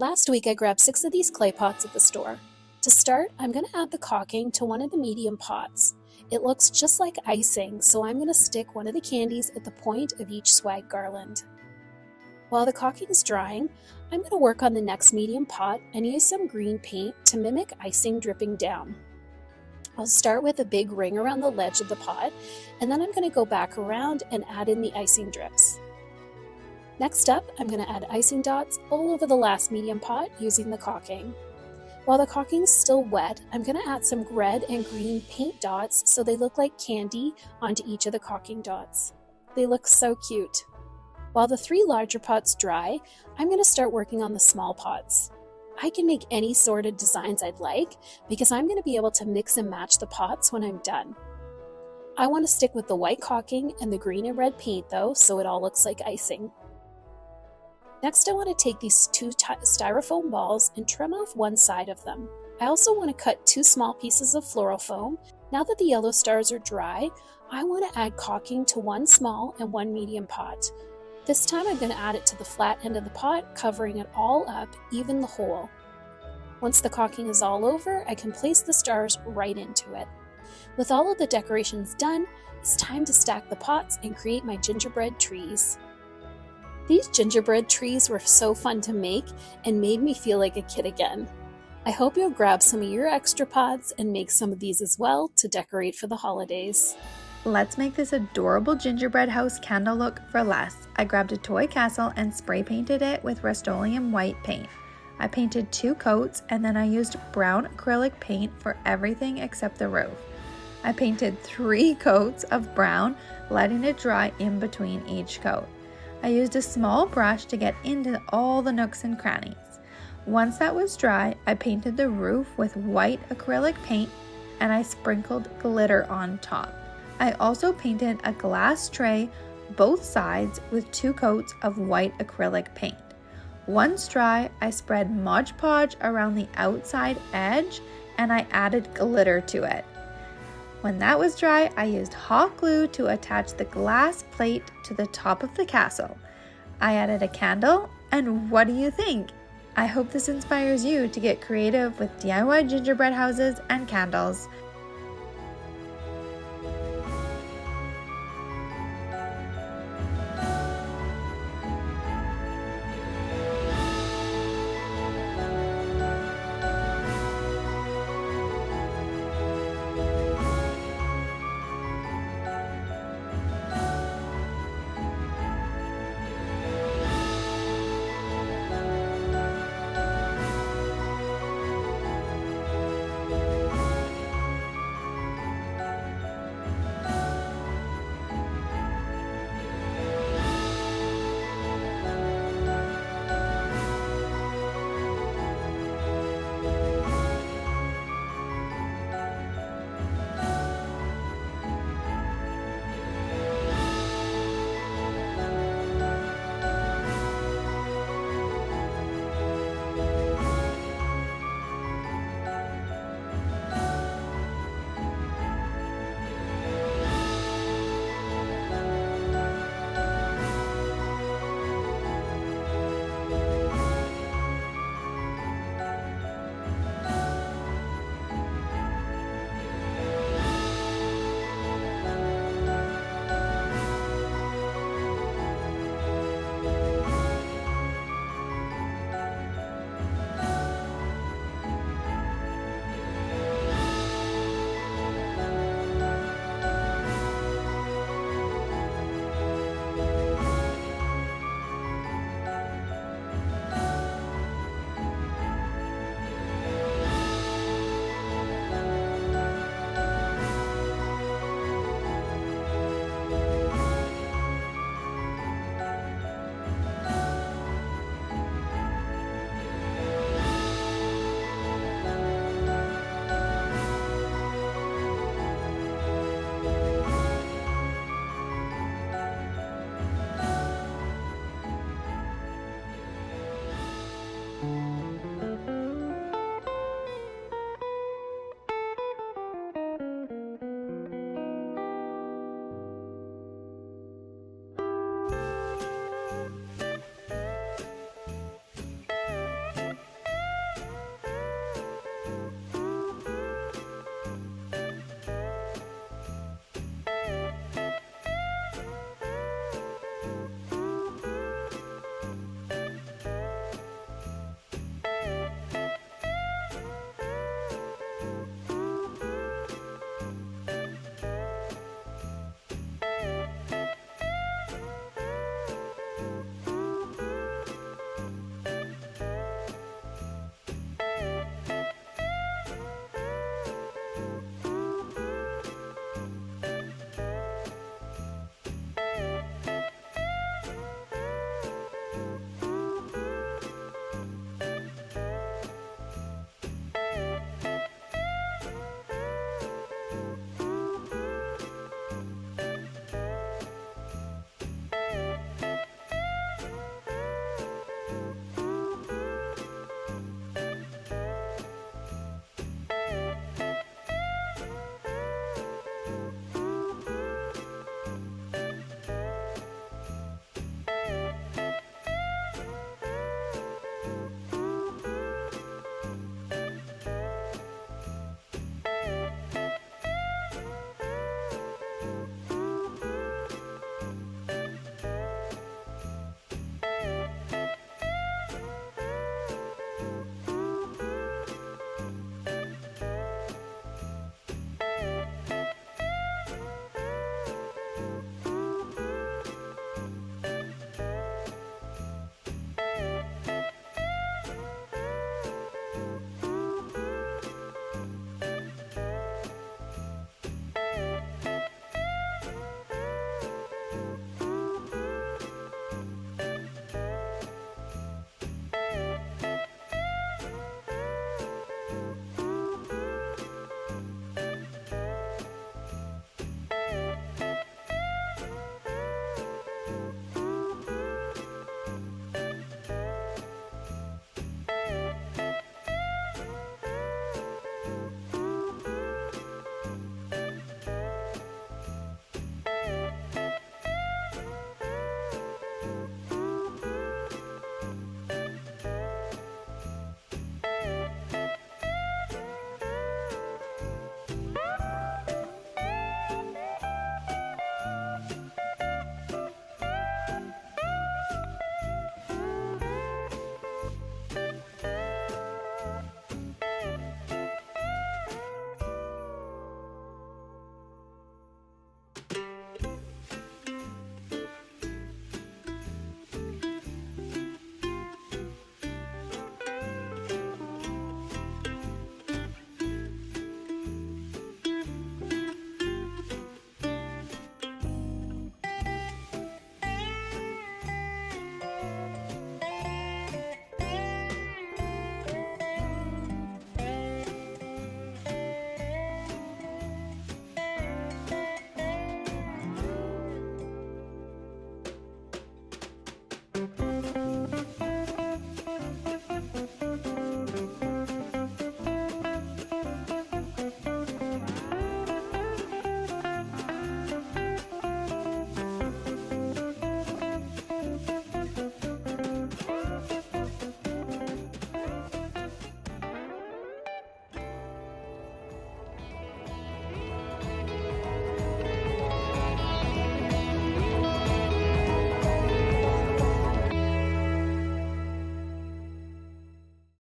Last week I grabbed 6 of these clay pots at the store. To start, I'm going to add the caulking to one of the medium pots. It looks just like icing, so I'm going to stick one of the candies at the point of each swag garland. While the caulking is drying, I'm going to work on the next medium pot and use some green paint to mimic icing dripping down. I'll start with a big ring around the ledge of the pot, and then I'm going to go back around and add in the icing drips. Next up, I'm going to add icing dots all over the last medium pot using the caulking. While the caulking is still wet, I'm going to add some red and green paint dots so they look like candy onto each of the caulking dots. They look so cute. While the 3 larger pots dry, I'm going to start working on the small pots. I can make any sort of designs I'd like because I'm going to be able to mix and match the pots when I'm done. I want to stick with the white caulking and the green and red paint though, so it all looks like icing. Next, I want to take these 2 styrofoam balls and trim off one side of them. I also want to cut 2 small pieces of floral foam. Now that the yellow stars are dry, I want to add caulking to one small and one medium pot. This time I'm going to add it to the flat end of the pot, covering it all up, even the hole. Once the caulking is all over, I can place the stars right into it. With all of the decorations done, it's time to stack the pots and create my gingerbread trees. These gingerbread trees were so fun to make and made me feel like a kid again. I hope you'll grab some of your extra pots and make some of these as well to decorate for the holidays. Let's make this adorable gingerbread house candle look for less. I grabbed a toy castle and spray painted it with Rust-Oleum white paint. I painted 2 coats and then I used brown acrylic paint for everything except the roof. I painted 3 coats of brown, letting it dry in between each coat. I used a small brush to get into all the nooks and crannies. Once that was dry, I painted the roof with white acrylic paint and I sprinkled glitter on top. I also painted a glass tray both sides with 2 coats of white acrylic paint. Once dry, I spread Mod Podge around the outside edge and I added glitter to it. When that was dry, I used hot glue to attach the glass plate to the top of the castle. I added a candle, and what do you think? I hope this inspires you to get creative with DIY gingerbread houses and candles.